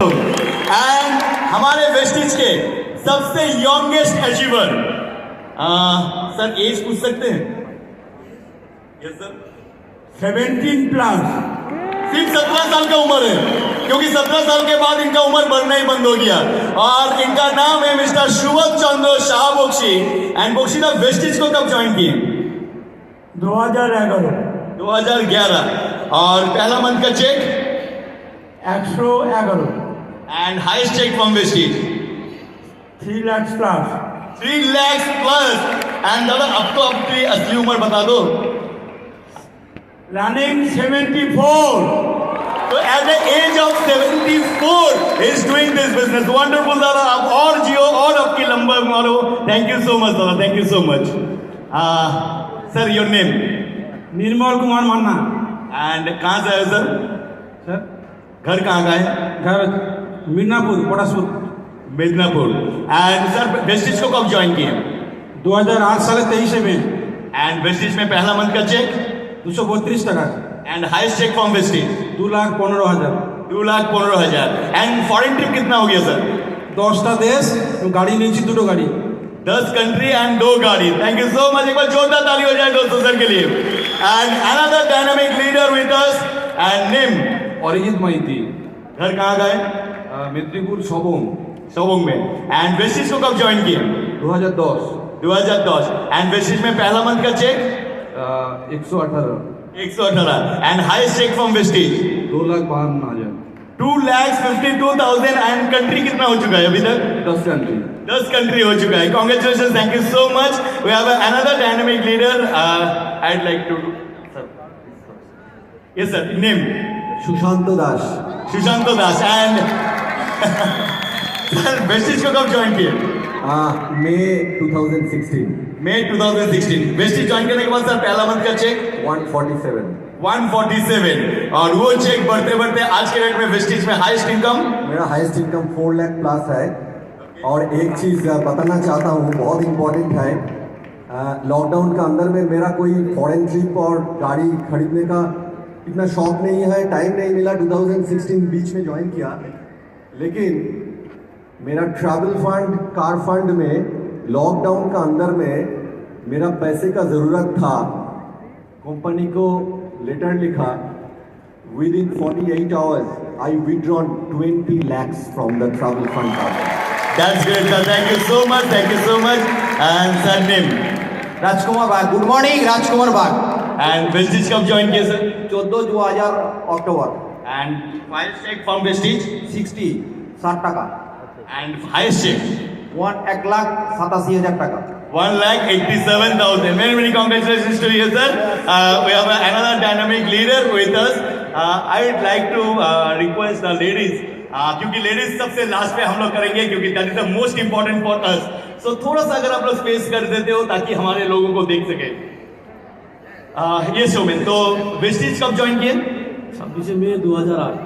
And हमारे Vestige के सबसे यंगेस्ट अचीवर सर एज पूछ सकते हैं? Yes sir 17 plus. सिर्फ 17 साल का उम्र है, क्योंकि 17 साल के बाद इनका उम्र बढ़ना ही बंद हो गया। और इनका नाम है mister Shubham Chandra Shah Bakshi. And Bakshi da Vestige को कब ज्वाइन किए? 2011। और पहला मंथ का cheque 111। And highest cheque from Vestige 3 lakh plus. 3 lakhs plus. And दादा अब तो अपनी असली उम्र बता दो। रनिंग 74। तो at the age of 74 is doing this business. Wonderful दादा, आप और जियो और आपकी लंबा मारो। थैंक यू सो मच दादा, thank you so much. Sir your name? Nirmal Kumar Manna. And कहाँ से आए सर? सर घर कहाँ का है? घर Midnapore, Patashpur. Midnapore. And sir Vestige को कब ज्वाइन किए? 2008 साल 23 में। एंड वेस्टिज में पहला मंथ का चेक 232 টাকা। And highest cheque from Vestige 2,15,000। 2,15,000। And foreign trip कितना हो गया सर? 10টা দেশ, গাড়ি নিয়েছি 2টো গাড়ি। 10 कंट्री एंड 2 गाड़ी। Thank you so much. एक बार जोरदार ताली हो जाए दोस्तों सर के लिए। And another dynamic leader with us and name? Arijit Maiti, घर कहाँ का है? মেদিনীপুর সবং, शोबंग में। एंड वेस्टिज को कब ज्वाइन किए? 2010, 2010। एंड वेस्टिज में पहला मंथ का cheque 118, 118। And highest cheque from Vestige 2,52,000, 2,52,000। And country कितना हो चुका है अभी तक? 10 कंट्री। 10 कंट्री हो चुका है। Congratulation, thank you so much. We have another dynamic leader. I would like to yes sir name? Sushanta Das, Sushant Das. And sir Vestige को कब ज्वाइन किए? मई 2016, मई 2016। वेस्टिज ज्वाइन करने के बाद सर पहला मंथ का चेक 147। 147। और वो चेक बढ़ते बढ़ते आज के डेट में वेस्टिज में हाईएस्ट इनकम? मेरा हाईएस्ट इनकम 4 लाख प्लस है। और एक चीज़ बताना चाहता हूँ, बहुत इम्पोर्टेंट है। लॉकडाउन का अंदर में मेरा कोई फॉरेन ट्रिप और गाड़ी खरीदने का इतना शौक नहीं है, टाइम नहीं मिला। 2016 बीच में ज्वाइन किया, लेकिन मेरा ट्रैवल फंड, कार फंड में लॉकडाउन का अंदर में मेरा पैसे का ज़रूरत था। कंपनी को लेटर लिखा, within 48 hours I withdrawn 20 lakhs from the travel fund. That's great sir, thank you so much, thank you so much. And sir name? Rajkumar Bag. Good morning, Rajkumar Bag. And Vestige कब ज्वाइन किए sir? 14 October. And highest cheque from Vestige 60 টাকা। And highest check 1,87,000 টাকা। 1,87,000। Many many congratulations to you sir. We have another dynamic leader with us. I would like to request the ladies, क्योंकि ladies सबसे last पे हम लोग करेंगे, क्योंकि that is the most important for us. So थोड़ा सा अगर आप लोग स्पेस कर देते हो ताकि हमारे लोगों को देख सके। ये शोमेन, तो वेस्टिज कब ज्वाइन किए? 26 मई 2008।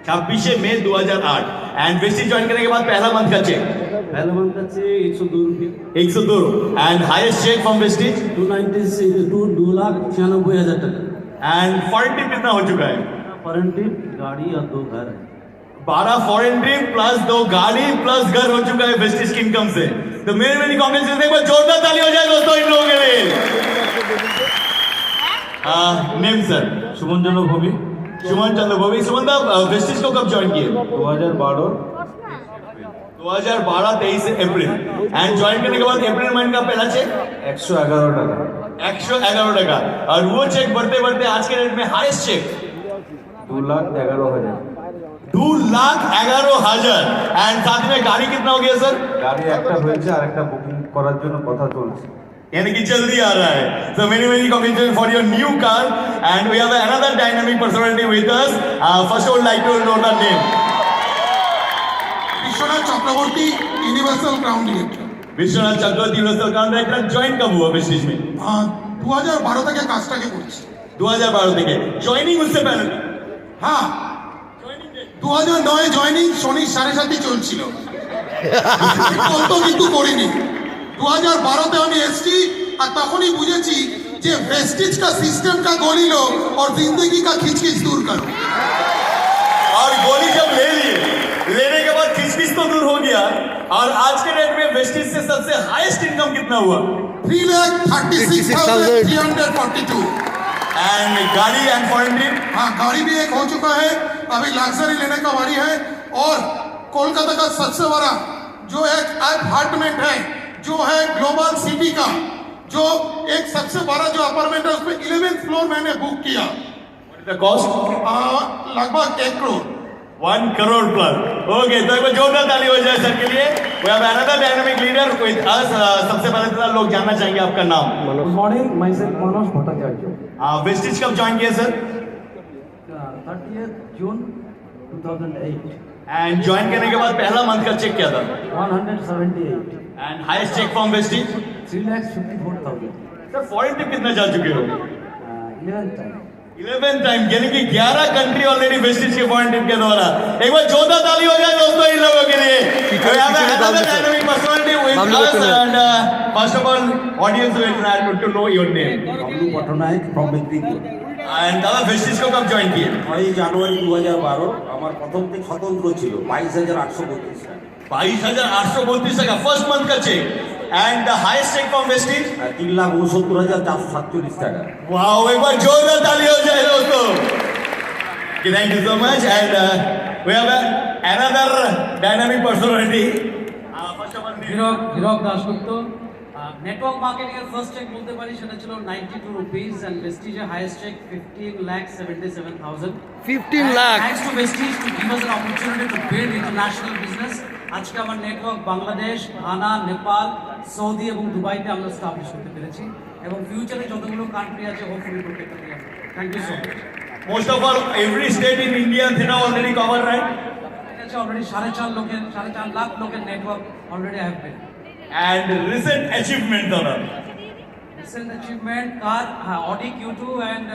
26 मई 2008। एंड वेस्टिज ज्वाइन करने के बाद पहला मंथ का चेक? पहला मंथ का चेक 102 रुपये। 102। And highest cheque from Vestige 2,96,000 টাকা। एंड फॉरेन ट्रिप कितना हो चुका है? फॉरेन ट्रिप, गाड़ी और 2 घर है। 12 फॉरेन ट्रिप प्लस 2 गाड़ी प्लस घर हो चुका है वेस्टिज की इनकम से। तो मेरी मेरी कांग्रेचुलेशन। एक बार जोरदार ताली हो जाए दोस्तों इन लोगों के लिए। Name sir? सुमन चंद्र भूमि। सुमन चंद्र भोवी। सुमन दा वेस्टिज को कब ज्वाइन किए? 2012। 2012-23 अप्रैल। एंड ज्वाइन करने के बाद अप्रैल महीने का पहला चेक 111 টাকা। 111 টাকা। और वो चेक बढ़ते बढ़ते आज के डेट में हाईएस्ट चेक 2,11,000। 2,11,000। एंड साथ में गाड़ी कितना हो गया सर? গাড়ি একটা হয়েছে, আরেকটা বুকিং করার জন্য কথা চলছে। यानी कि जल्दी आ रहा है। So many many congratulations for your new car. And we have another dynamic personality with us. First I would like to know the name. Biswanath Chakraborty, universal ground director. Vishwanath Chakravarti universal ground director. Join कब हुआ Vestige में? 2012 থেকে কাজটাকে করছি। 2012 থেকে। Joining उससे पहले थी? হ্যাঁ, 2009 জয়নিং, শনি 7:30 চলছিল। বলতো কিন্তু করিনি। 2012 আমি এসছি, আর তখনই বুঝেছি যে वेस्टिज का सिस्टम का गोली लो और जिंदगी का खिचखिच दूर करो। और गोली जब ले लिए, लेने वेस्टिज से सबसे हाईएस्ट इनकम कितना हुआ? 3,36,342। एंड गाड़ी एंड फॉरेन ट्रिप? हाँ, गाड़ी भी एक हो चुका है, अभी लग्जरी लेने का बारी है। और कोलकाता का सबसे बड़ा जो एक अपार्टमेंट है, जो है ग्लोबल सिटी का, जो एक सबसे बड़ा जो अपार्टमेंट है उसमें 11th फ्लोर मैंने बुक किया। The cost? लगभग 1 करोड़। 1 करोड़ प्लस। ओके, तो एक बार जोरदार ताली हो जाए सर के लिए। We have another dynamic leader with us. सबसे पहले तो लोग जानना चाहेंगे आपका नाम। Good morning, myself Manoj Bhattacharya. Vestige कब ज्वाइन किया sir? 30th June 2008। And join करने के बाद पहला मंथ का चेक क्या था? 178। And highest cheque from Vestige? 3,54,000। Sir foreign trip कितना जा चुके हो? 11th time. 11th टाइम, यानी कि 11 कंट्री ऑलरेडी वेस्टिज के फॉरेन ट्रिप के द्वारा। एक बार जोरदार ताली हो जाए दोस्तों इन लोगों के लिए। We have another dynamic personality with us, and first of all, audience will like to know your name. Bablu Patnaik from Medinipur. And দাদা वेस्टिज को कब ज्वाइन किए? 6 জানুয়ারি 2012 আমার প্রথম থেকে স্বতন্ত্র ছিল 22,832 টাকা। 22,832 টাকা फर्स्ट मंथ का cheque. And the highest cheque from Vestige? 3,69,447 টাকা। वाओ, एक बार जोरदार ताली हो जाए दोस्तों। Thank you so much. And we have another dynamic personality. First of all Hirak Dasgupta. Network marketing এর ফার্স্ট চেক বলতে পারি সেটা ছিল 92 রুপিস এন্ড ভেস্টিজের highest cheque 15,77,000। 15 lakh। Thanks to Vestige to give us an opportunity to build international business. আজকে আমার network Bangladesh, Ghana, Nepal, Saudi এবং দুবাইতে আমরা স্টাবলিশ করতে পেরেছি এবং ফিউচারে যতগুলো কান্ট্রি আছে হোপফুলি করতে পারি। Thank you so much. Most of all every state in India थीटा ऑलरेडी कवर राइट? ঠিক আছে, অলরেডি 4.5 লাখ লোকের network already have been. And recent achievement दादा? রিসেন্ট অ্যাচিভমেন্ট কার, হ্যাঁ, অডি Q2 অ্যান্ড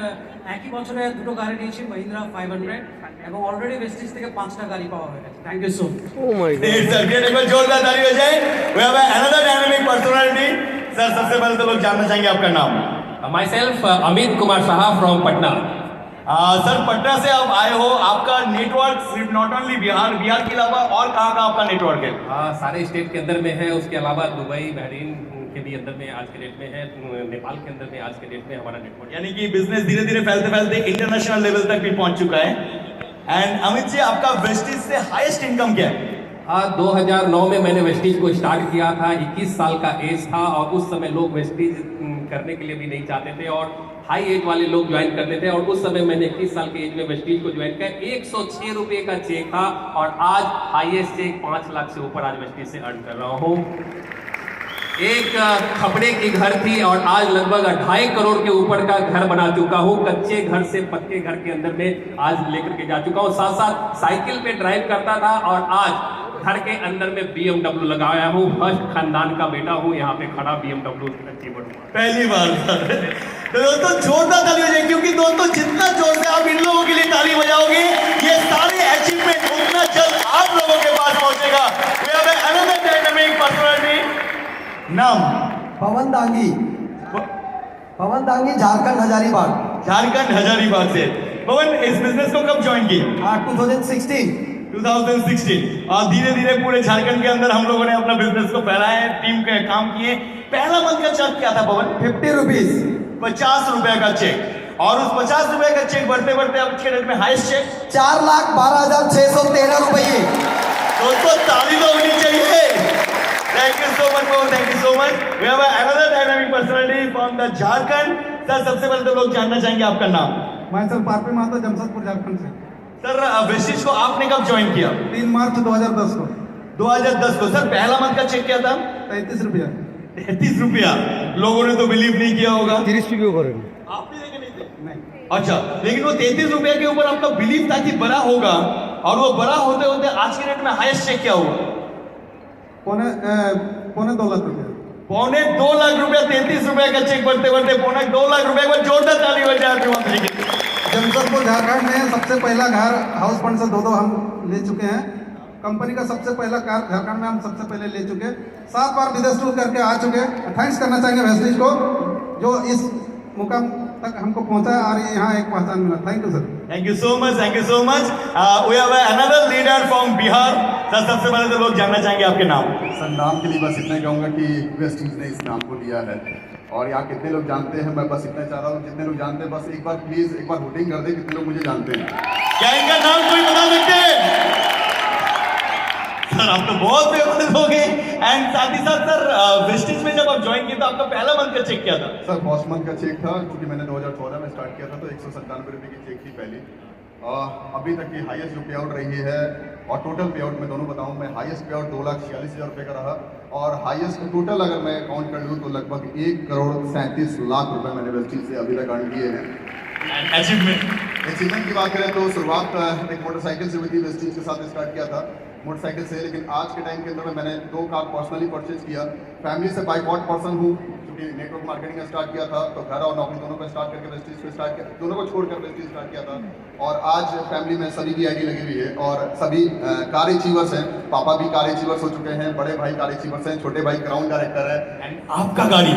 একই বছরে দুটো গাড়ি নিয়েছি, মহিন্দ্রা 500 এবং অলরেডি ভেস্টিজ থেকে 5টা গাড়ি পাওয়া হয়ে গেছে। Thank you so much. Oh my god। Sir एक बार जोरदार ताली हो जाए। We have another dynamic personality. Sir सबसे पहले तो लोग जानना चाहेंगे आपका नाम। myself Amit Kumar Shah from Patna. Sir Patna से आप आए हो, आपका नेटवर्क सिर्फ नॉट ओनली बिहार के अलावा और कहाँ का आपका नेटवर्क है? सारे स्टेट के अंदर में है, उसके अलावा दुबई, बहरीन के भी अंदर में आज के डेट में है, नेपाल के अंदर में आज के डेट में हमारा नेटवर्क। यानी कि बिजनेस धीरे धीरे फैलते फैलते इंटरनेशनल लेवल तक भी पहुंच चुका है। एंड अमित जी, आपका वेस्टिज से हाईएस्ट इनकम क्या है? 2009 में मैंने वेस्टिज को स्टार्ट किया था। 21 साल का एज था और उस समय लोग वेस्टिज करने के लिए भी नहीं चाहते थे और हाई एज वाले लोग ज्वाइन करते थे और उस समय मैंने 21 साल के एज में वेस्टिज को ज्वाइन किया। 106 रुपये का चेक था और आज हाईएस्ट चेक 5 लाख से ऊपर आज वेस्टिज से अर्न कर रहा हूँ। एक खपड़े की घर थी और आज लगभग 2.5 करोड़ के ऊपर का घर बना चुका हूँ। कच्चे घर से पक्के घर के अंदर में आज लेकर के जा चुका हूँ। साथ साथ साइकिल पे ड्राइव करता था और आज घर के अंदर में BMW लगाया हूँ। फर्स्ट खानदान का बेटा हूँ, यहाँ पे खड़ा BMW अचीवर हूँ। पहली बार सर। तो दोस्तों जोरदार ताली हो जाए, क्योंकि दोस्तों जितना जोर से आप इन लोगों के लिए ताली बजाओगे ये सारे अचीवमेंट उतना जल्द आप लोगों के पास पहुंचेगा। We have another dynamic personality. नाम? पवन दांगी। पवन दांगी, झारखंड हजारीबाग। झारखंड हजारीबाग से। पवन, इस बिजनेस को कब ज्वाइन किए? 2016। 2016। और धीरे धीरे पूरे झारखंड के अंदर हम लोगों ने अपना बिजनेस को फैलाया है, टीम के काम किए। पहला मंथ का चेक क्या था पवन? 50 रुपीज। 50 रुपए का चेक। और उस 50 रुपए का चेक बढ़ते बढ़ते अब के डेट में हाईएस्ट चेक 4,12,613 रुपये। दोस्तों ताली तो होनी चाहिए। Thank you so much Pawan, thank you so much. We have another dynamic personality from the Jharkhand. Sir सबसे पहले तो लोग जानना चाहेंगे आपका नाम। मैं सर पारपी माता, जमशेदपुर, झारखंड से। सर वेस्टिज को आपने कब ज्वाइन किया? 3 मार्च 2010 को। 2010 को। सर पहला मंथ का चेक क्या था? 33 रुपया। 33 रुपया। लोगों ने तो बिलीव नहीं किया होगा। 30 रुपये करें। आपने देखे नहीं थे? नहीं। अच्छा, लेकिन वो 33 रुपया के ऊपर आपका बिलीव था कि बड़ा होगा और वो बड़ा होते होते आज के डेट में हाईएस्ट चेक क्या हुआ? पौने 2 लाख रुपया। 2.25 लाख रुपया। 33 रुपया का चेक बढ़ते बढ़ते 2.25 लाख रुपया। एक बार जोरदार ताली हो जाए आपके मंत्री की। जमशेदपुर, झारखंड में सबसे पहला घर हाउस फंड से 2 हम ले चुके हैं। कंपनी का सबसे पहला कार झारखंड में हम सबसे पहले ले चुके। 7 बार विदेश टूर करके आ चुके। थैंक्स करना चाहेंगे वेस्टिज को जो इस मुकाम तक हमको पहुंचाया और यहाँ एक पहचान मिला। Thank you sir. Thank you so much, thank you so much. We have another leader from Bihar. Sir सबसे पहले तो लोग जानना चाहेंगे आपके नाम। सर नाम के लिए बस इतना कहूँगा कि वेस्टीज ने इस नाम को लिया है और यहाँ कितने लोग जानते हैं, मैं बस इतना चाह रहा हूँ जितने लोग जानते हैं बस एक बार प्लीज एक बार वोटिंग कर दे कितने लोग मुझे जानते हैं। क्या इनका नाम कोई बता सकते हैं? सर आप तो बहुत फेमस हो गए। एंड साथ ही साथ सर वेस्टीज में जब आप ज्वाइन किए तो आपका पहला मंथ का चेक क्या था? सर फर्स्ट मंथ का चेक था क्योंकि मैंने 2014 में स्टार्ट किया था तो 197 रुपये की चेक थी पहली। अभी तक की हाईएस्ट जो पे आउट रही है और टोटल पे आउट मैं दोनों बताऊं, मैं हाईएस्ट पे आउट 2,46,000 रुपये का रहा और हाईएस्ट टोटल अगर मैं काउंट कर लूँ तो लगभग 1,37,00,000 रुपये मैंने वेस्टीज से अभी तक अर्न किए हैं। अचीवमेंट की बात करें तो शुरुआत एक मोटरसाइकिल से हुई थी, वेस्टीज के साथ स्टार्ट किया था मोटरसाइकिल से, लेकिन आज के टाइम के अंदर में मैंने 2 कार पर्सनली परचेज किया। फैमिली से बाइकआउट पर्सन हूँ क्योंकि नेटवर्क मार्केटिंग स्टार्ट किया था तो घर और नौकरी दोनों को स्टार्ट करके वेस्टीज को स्टार्ट किया, दोनों को छोड़कर वेस्टीज स्टार्ट किया था और आज फैमिली में सभी की आईडी लगी हुई है और सभी कार अचीवर्स हैं। पापा भी कार अचीवर्स हो चुके हैं, बड़े भाई कार अचीवर्स हैं, छोटे भाई ग्राउंड डायरेक्टर है। आपका गाड़ी?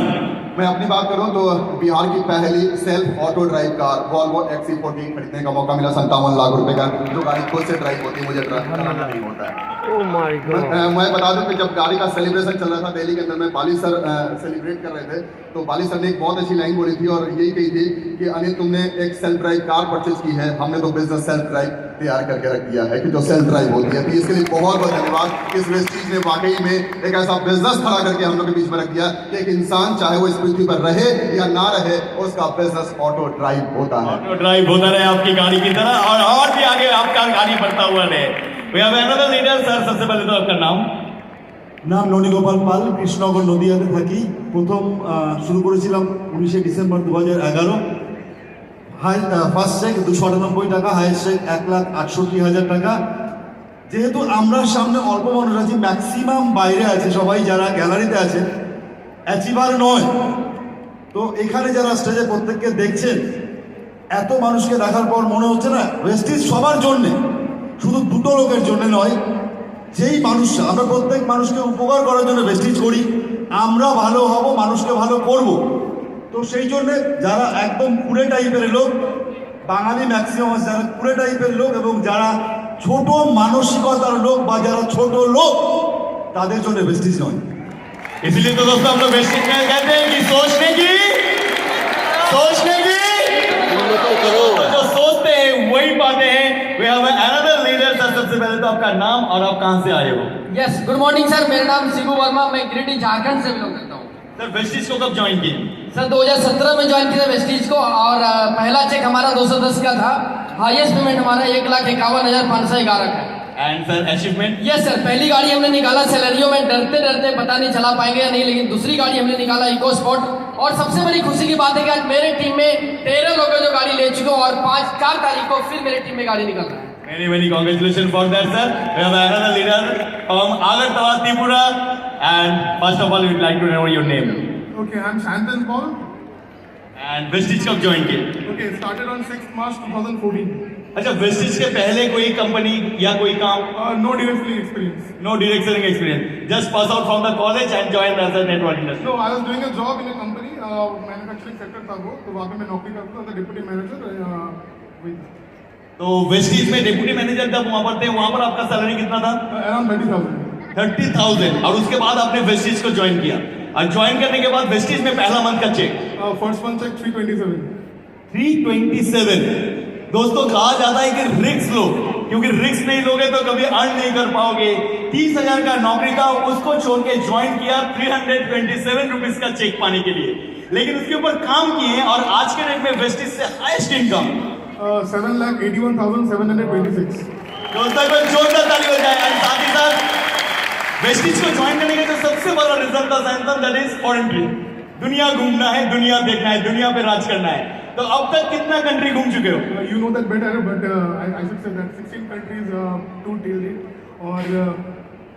मैं अपनी बात करूं तो बिहार की पहली self auto drive car Volvo XC40 खरीदने का मौका मिला 57 लाख रुपए का, जो गाड़ी खुद से ड्राइव होती है, मुझे चलाना नहीं होता है। मैं बता दूं कि जब गाड़ी का सेलिब्रेशन चल रहा था दिल्ली के अंदर में, बाली सर सेलिब्रेट कर रहे थे तो बाली सर ने एक बहुत अच्छी लाइन बोली थी और यही कही थी कि अनिल तुमने एक सेल्फ ड्राइव कार परचेज की है, हमने तो बिजनेस सेल्फ ड्राइव तैयार करके रख दिया है कि जो सेल्फ ड्राइव होती है। तो इसके लिए बहुत बहुत धन्यवाद। इस वेस्टीज ने वाकई में एक ऐसा बिजनेस खड़ा करके हम लोग के बीच में रख दिया कि एक इंसान चाहे वो इस पृथ्वी पर रहे या ना रहे उसका बिजनेस ऑटो ड्राइव होता है। ऑटो ड्राइव होता रहे आपकी गाड़ी की तरह और भी आगे आपका गाड़ी बढ़ता हुआ रहे। We have another leader, sir, सबसे पहले तो आपका नाम? নাম ননীগোপাল পাল, কৃষ্ণনগর নদিয়াতে থাকি। প্রথম শুরু করেছিলাম 19শে ডিসেম্বর 2011। ফার্স্ট চেক 298 টাকা, হাইয়েস্ট চেক 1,68,000 টাকা। যেহেতু আমরা সামনে অল্প মানুষ আছি, ম্যাক্সিমাম বাইরে আছে, সবাই যারা গ্যালারিতে আছে অ্যাচিভার নয়, তো এখানে যারা স্টেজে প্রত্যেককে দেখছেন এত মানুষকে দেখার পর মনে হচ্ছে না ওয়েস্টিজ সবার জন্যে, শুধু দুটো লোকের জন্য নয়, যেই মানুষরা আমরা প্রত্যেক মানুষকে উপকার করার জন্য ওয়েস্টিজ করি, আমরা ভালো হব, মানুষকে ভালো করব। তো সেই জন্যে যারা একদম কুড়ে টাইপের লোক, বাঙালি ম্যাক্সিমাম আছে যারা কুড়ে টাইপের লোক এবং যারা ছোট মানসিকতার লোক বা যারা ছোট লোক তাদের জন্য ওয়েস্টিজ নয়। इसलिए तो दोस्तों हम लोग वेस्टीज में कहते हैं कि सोचने की तो जो सोचते हैं वही पाते हैं। We have another leader, sir, सबसे पहले तो आपका नाम और आप कहां से आए हो? यस, गुड मॉर्निंग सर, मेरा नाम शिबू वर्मा, मैं गिरिडीह झारखंड से बिलोंग करता हूँ। सर वेस्टीज को कब ज्वाइन किए? सर 2017 में ज्वाइन किया वेस्टीज को और पहला चेक हमारा 210 का था, हाईएस्ट पेमेंट हमारा 1,51,511 का। And sir achievement? Yes sir, पहली गाड़ी हमने निकाला सैलरियो में, डरते डरते पता नहीं चला पाएंगे या नहीं, लेकिन दूसरी गाड़ी हमने निकाला इको स्पोर्ट और सबसे बड़ी खुशी की बात है कि आज मेरे टीम में 13 लोग जो गाड़ी ले चुके हैं और 4 तारीख को फिर मेरे टीम में गाड़ी निकल रहा है। Many congratulations for that, sir. We have another leader from Agartala, Tripura, and first of all, we'd like to know your name. Okay, I'm Shantanu Paul. And Vestige कब ज्वाइन किए? Okay, started on 6th March 2014. अच्छा, Vestige के पहले कोई company या कोई काम? No direct selling experience. No direct selling experience. Just pass out from the college and join as a network industry. No, I was doing a job in a company, manufacturing sector था वो, तो वहाँ पे मैं नौकरी करता था, deputy manager. तो वेस्टीज में डिप्टी मैनेजर जब वहाँ पर थे, वहाँ पर आपका सैलरी कितना था? Around 30,000. 30,000। और उसके बाद आपने वेस्टीज को ज्वाइन किया और ज्वाइन करने के बाद वेस्टीज में पहला मंथ का चेक? First month check 327. 327। दोस्तों कहा जाता है कि रिस्क लो, क्योंकि रिस्क नहीं लोगे तो कभी अर्न नहीं कर पाओगे। 30,000 का नौकरी था, उसको छोड़ के ज्वाइन किया 327 रुपीज का चेक पाने के लिए, लेकिन उसके ऊपर काम किए और आज के डेट में वेस्टीज से हाईएस्ट इनकम 7,81,726। दोस्तों को जोरदार ताली हो जाए। और साथ ही साथ वेस्टीज को ज्वाइन करने का जो सबसे बड़ा रिजल्ट था सैंतन, दैट इज फॉरेन ट्रिप। दुनिया घूमना है, दुनिया देखना है, दुनिया पे राज करना है। तो अब तक कितना कंट्री घूम चुके हो? You know that better, but I should say that 16 countries to till date।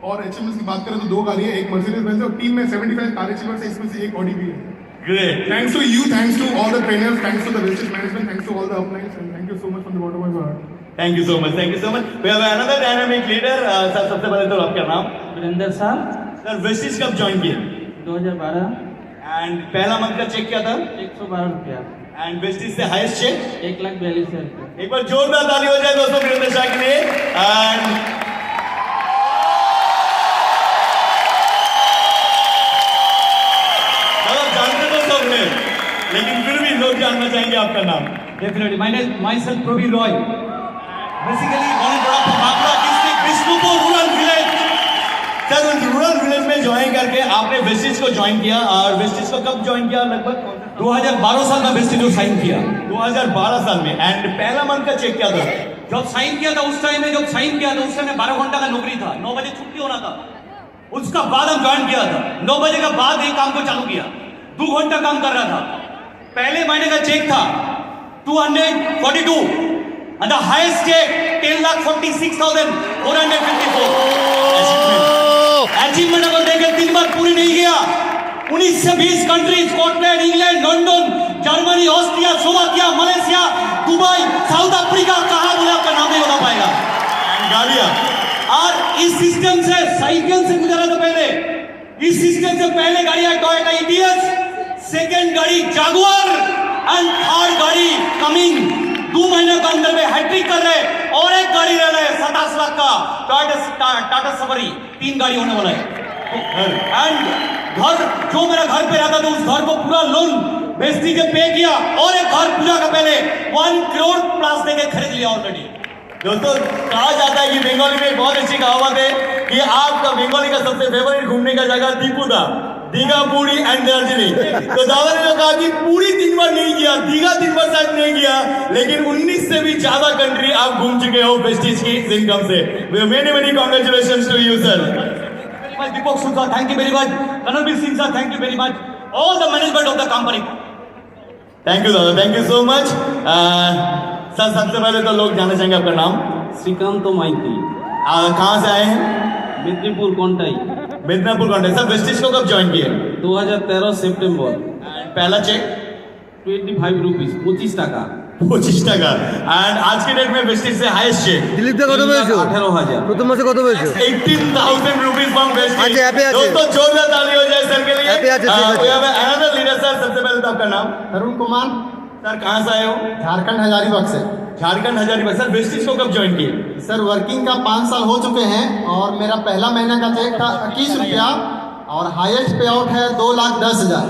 और अचीवमेंट्स की बात करें तो 2 गाड़ी है, एक मर्सिडीज बेंज है और टीम में 75 कार अचीवर्स है, इसमें से एक ऑडी भी है। Great. Thanks to you, thanks to all the trainers, thanks to the Vestige management, thanks to all the uplines, and thank you so much from the bottom of my heart. Thank you so much. Thank you so much. We have another dynamic leader. Sir सबसे पहले तो आपका नाम? वीरेंद्र साहब। Sir Vestige कब join किए? 2012। And पहला month का चेक क्या था? 112 रुपया। एंड वेस्टीज से हाईएस्ट चेक? 1,42,000 रुपया। एक बार जोरदार ताली हो जाए दोस्तों वीरेंद्र शाह के लिए। एंड लेकिन फिर भी लोग जानना चाहेंगे आपका नाम। Definitely. My name, myself, Pravi Roy. Basically, born and brought up from Bangla district, Bishnupur rural village. Sir उस रूरल विलेज में ज्वाइन करके आपने वेस्टिज को ज्वाइन किया, और वेस्टिज को कब ज्वाइन किया? लगभग 2012 साल में वेस्टिज को साइन किया। 2012 साल में। एंड पहला मंथ का चेक क्या था? जब साइन किया था उस टाइम में, जब साइन किया था उस टाइम में 12 घंटा का नौकरी था, 9 बजे छुट्टी होना था। उसका बाद हम ज्वाइन किया था, 9 बजे का बाद ये काम को चालू किया, 2 घंटा काम कर रहा था। पहले महीने का चेक था 242 and the highest check 10,46,454। Achievement अगर देखें 3 बार पूरी नहीं किया। 19 से 20 country, Scotland, England, London, Germany, Austria, Slovakia, Malaysia, Dubai, south Africa, कहाँ बोले आपका नाम नहीं बता पाएगा। गालिया। और इस सिस्टम से साइकिल से गुजरा था पहले। इस सिस्टम से पहले गाड़ी है टोयोटा इटियस, सेकेंड गाड़ी जागुआर एंड थर्ड गाड़ी कमिंग। 2 महीने के अंदर में हैट्रिक कर रहे, और एक गाड़ी रह रहा है 27 लाख का टाटा सफारी। 3 गाड़ी होने वाला है। एंड घर जो मेरा घर पे रहता था उस घर को पूरा लोन वेस्टिज पे किया, और एक घर पूजा का पहले 1 करोड़ प्लस देके खरीद लिया ऑलरेडी। दोस्तों कहा जाता है कि बंगाली में बहुत अच्छी कहावत है कि आपका बंगाली का सबसे फेवरेट घूमने का जगह दीपू था, दीघा, पुरी एंड दार्जिलिंग। तो दादा ने कहा कि पूरी 3 बार नहीं किया, दीघा 3 बार शायद नहीं किया, लेकिन 19 से भी ज्यादा कंट्री आप घूम चुके हो वेस्टिज की इनकम से। Many many congratulations to you sir. Deepak Sudha, thank you very much. Ranveer Singh sir, thank you very much. All the management of the company. Thank you दादा, thank you so much. Sir सबसे पहले तो लोग जानना चाहेंगे आपका नाम। श्रीकांत माइती, कहाँ से आए हैं? Medinipur Contai. Midnapore contact. Sir Vestige को कब ज्वाइन किए? 2013 सितंबर। पहला चेक 25 रुपीस, 25 টাকা। 25 টাকা। एंड आज की डेट में वेस्टिज से हाईएस्ट चेक দিলীপ দা কত পেয়েছো? 18,000। প্রথম মাসে কত পেয়েছো? 18,000 रुपीज फ्रॉम वेस्टिज। अच्छा, हैप्पी আছে। दोस्तों जोरदार ताली हो जाए सर के लिए। हैप्पी আছে, ঠিক আছে। We have another leader sir. सबसे पहले तो आपका नाम? अरुण कुमार, सर कहाँ से आए हो? झारखंड हजारीबाग से। झारखंड हजारीबाग। सर वेस्टिज को कब ज्वाइन किए? सर वर्किंग का 5 साल हो चुके हैं, और मेरा पहला महीना का चेक था 21 रुपया, और हाईएस्ट पे आउट है 2,10,000।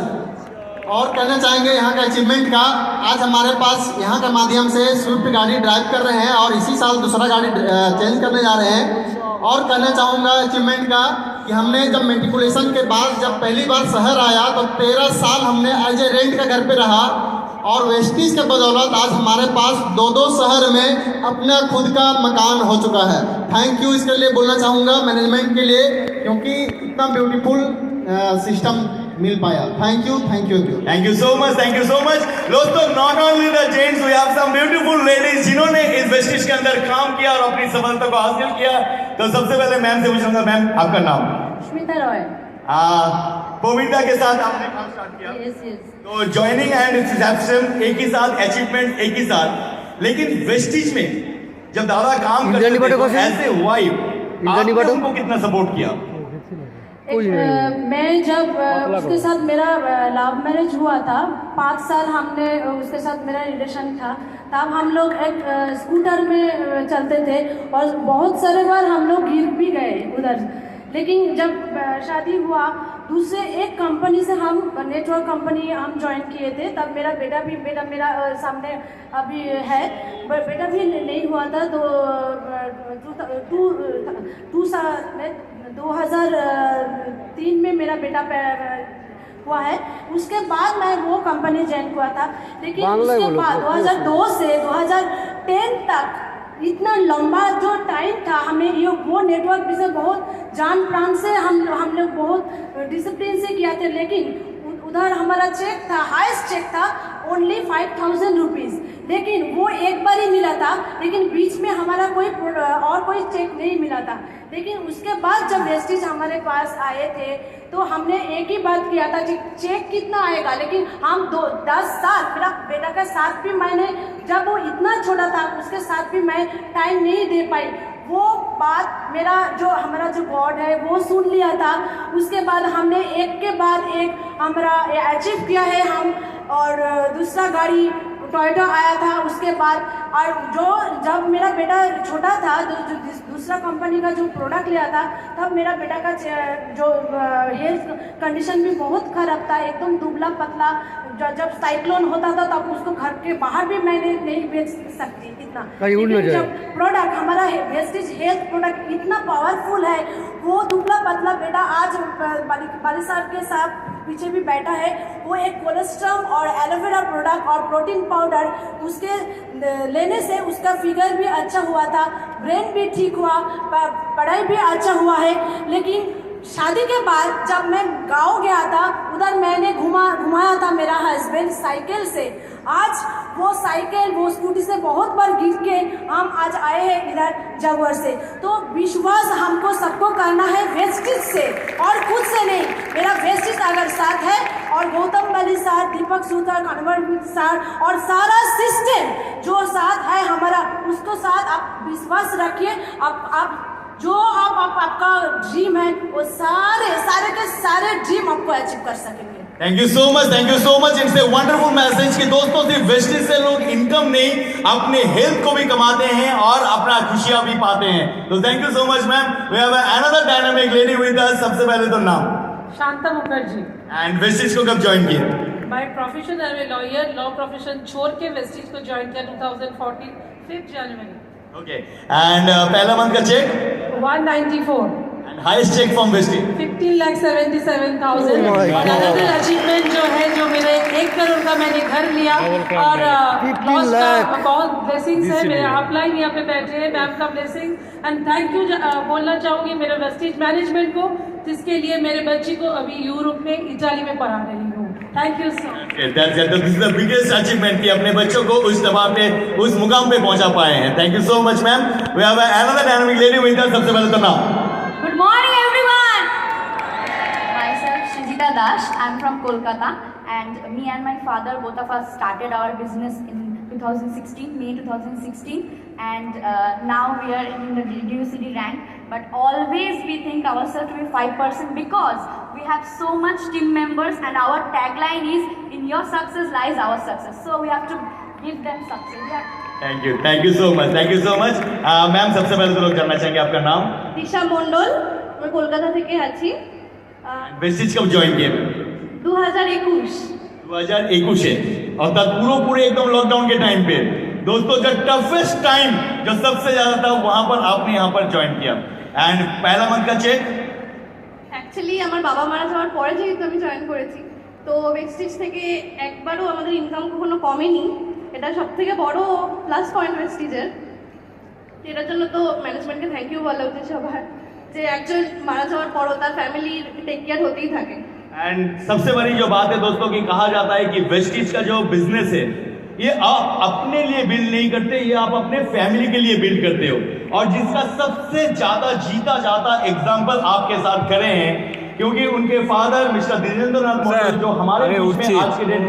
और कहना चाहेंगे यहाँ का अचीवमेंट का, आज हमारे पास यहाँ के माध्यम से स्विफ्ट गाड़ी ड्राइव कर रहे हैं, और इसी साल दूसरा गाड़ी चेंज करने जा रहे हैं। और कहना चाहूँगा अचीवमेंट का कि हमने जब मेट्रिकुलेशन के बाद जब पहली बार शहर आया तो 13 साल हमने एज ए रेंट का घर पे रहा, और वेस्टिज के बदौलत आज हमारे पास 2 शहर में अपना खुद का मकान हो चुका है। थैंक यू इसके लिए बोलना चाहूँगा मैनेजमेंट के लिए, क्योंकि इतना ब्यूटीफुल सिस्टम मिल पाया। Thank you, thank you, thank you so much, thank you so much. दोस्तों not only the gents, we have some beautiful ladies जिन्होंने इस वेस्टिज के अंदर काम किया और अपनी सफलता को हासिल किया। तो सबसे पहले मैम से पूछूंगा, मैम आपका नाम? स्मिता रॉय। पविता के साथ आपने काम स्टार्ट किया। Yes yes. तो ज्वाइनिंग एंड रिसेप्शन एक ही साथ, अचीवमेंट एक ही साथ, लेकिन वेस्टिज में जब दादा काम करते थे तो ऐसे वाइफ आपने उनको कितना सपोर्ट किया? मैं जब उसके साथ मेरा लव मैरिज हुआ था, 5 साल हमने उसके साथ मेरा रिलेशन था, तब हम लोग एक स्कूटर में चलते थे, और बहुत सारे बार हम लोग गिर भी गए उधर। लेकिन जब शादी हुआ दूसरे एक कंपनी से, हम नेटवर्क कंपनी हम ज्वाइन किए थे, तब मेरा बेटा मेरा सामने अभी है, बेटा भी नहीं हुआ था। तो 2003 में मेरा बेटा हुआ है। उसके बाद मैं वो कंपनी ज्वाइन हुआ था, लेकिन उसके बाद 2002 से 2010 तक इतना लंबा जो टाइम था, हमें ये वो नेटवर्क बिजनेस बहुत जान प्राण से हम लोग बहुत डिसिप्लिन से किया था। लेकिन उधर हमारा चेक था, हाईएस्ट चेक था ओनली 5,000 रुपीज़, लेकिन वो एक बार ही मिला था, लेकिन बीच में हमारा कोई और कोई चेक नहीं मिला था। लेकिन उसके बाद जब वेस्टिज हमारे पास आए थे तो हमने एक ही बात किया था कि चेक कितना आएगा, लेकिन हम 10 साल मेरा बेटा के साथ भी मैंने, जब वो इतना छोटा था उसके साथ भी मैं टाइम नहीं दे पाई। वो बात हमारा जो गॉड है वो सुन लिया था। उसके बाद हमने एक के बाद एक हमारा अचीव किया है हम, और दूसरा गाड़ी टोयोटा आया था उसके बाद। और जब मेरा बेटा छोटा था तो दूसरा कंपनी का जो प्रोडक्ट लिया था, तब मेरा बेटा का जो हेल्थ कंडीशन भी बहुत ख़राब था, एकदम दुबला पतला, जब साइक्लोन होता था तब उसको घर के बाहर भी मैंने नहीं बेच सकती इतना, लेकिन जब प्रोडक्ट हमारा वेस्टिज हेल्थ प्रोडक्ट इतना पावरफुल है, वो दुबला पतला बेटा आज बारिश साहब के साथ पीछे भी बैठा है, वो एक कोलेस्ट्रॉल और एलोवेरा प्रोडक्ट और प्रोटीन पाउडर उसके लेने से उसका फिगर भी अच्छा हुआ था, ब्रेन भी ठीक हुआ, पढ़ाई भी अच्छा हुआ है। लेकिन शादी के बाद जब मैं गांव गया था, उधर मैंने घुमाया था मेरा हस्बैंड साइकिल से। आज वो साइकिल वो स्कूटी से बहुत बार गिर के हम आज आए हैं इधर जगवर से। तो विश्वास हमको सबको करना है वेस्टिज से और खुद से नहीं। मेरा वेस्टिज अगर साथ है और गौतम बली सर, दीपक सूतर, कन्वर्ट सर और सारा सिस्टम जो साथ है हमारा, उसको साथ आप विश्वास रखिए। आप जो आपका ड्रीम है वो सारे के सारे ड्रीम आपको अचीव कर सकेंगे। Thank you so much, thank you so much. It's a wonderful message कि दोस्तों सिर्फ वेस्टेज से लोग इनकम नहीं, अपने हेल्थ को भी कमाते हैं और अपना खुशियां भी पाते हैं। तो thank you so much ma'am. We have another dynamic lady with us. सबसे पहले तो नाम? शांता मुखर्जी। एंड वेस्टेज को कब ज्वाइन किया? By profession I am lawyer, law profession छोड़ के वेस्टेज को ज्वाइन किया 2014 5 जनवरी। ओके, एंड पहला मंथ का cheque 194 and highest cheque from Vestige 15,77,000। और अनदर अचीवमेंट जो है, जो मेरे 1 करोड़ का मैंने घर लिया और बॉस का बहुत ब्लेसिंग्स है। मेरे अपलाइन यहाँ पे बैठे हैं, मैम का ब्लेसिंग एंड थैंक यू बोलना चाहूँगी मेरे वेस्टेज मैनेजमेंट को, जिसके लिए मेरे बच्ची को अभी यूरोप में, इटाली में पढ़ा रही हूँ। Thank you so much. This is the biggest achievement कि अपने बच्चों को उस दबाव पे, उस मुकाम पे पहुंचा पाए हैं। Thank you so much ma'am. We have another dynamic lady with us. सबसे पहले तो नाम? Good morning everyone. Myself Shrijita Das. I'm from Kolkata and me and my father both of us started our business in 2016, May 2016, and now we are in the DUCD rank, but always we think ourselves to be 5% because we have so much team members and our tagline is in your success lies our success, so we have to give them success. Thank you so much, thank you so much. Ma'am सबसे पहले तो लोग जानना चाहेंगे आपका नाम? दिशा मंडल, मैं कोलकाता থেকে আছি। वेस्टेज कब ज्वाइन किए? 2021। 2021 है, अर्थात पूरे एकदम लॉकडाउन के टाइम पे। दोस्तों जो टफेस्ट टाइम जो सबसे ज्यादा था वहां पर आपने यहाँ पर ज्वाइन किया। एंड पहला मंथ का चेक? অ্যাকচুয়ালি আমার বাবা মারা যাওয়ার পরে যেহেতু আমি জয়েন করেছি, তো ওয়েস্টেজ থেকে একবারও আমাদের ইনকাম কখনো কমেনি। এটা সবথেকে বড় প্লাস পয়েন্ট ওয়েস্টেজের। এটার জন্য তো ম্যানেজমেন্টকে থ্যাংক ইউ বলা উচিত সবার, যে একজন মারা যাওয়ার পরও তার ফ্যামিলির টেক কেয়ার হতেই থাকে। एंड सबसे बड़ी जो बात है दोस्तों की, कहा जाता है कि वेस्टेज का जो बिजनेस है ये आप अपने लिए बिल्ड नहीं करते, ये आप अपने फैमिली के लिए बिल्ड करते हो। और जिसका सबसे ज्यादा जीता जाता एग्जाम्पल आपके साथ खड़े हैं, क्योंकि उनके फादर मिस्टर दिजेंद्र नाथ जो हमारे बीच में आज के डेट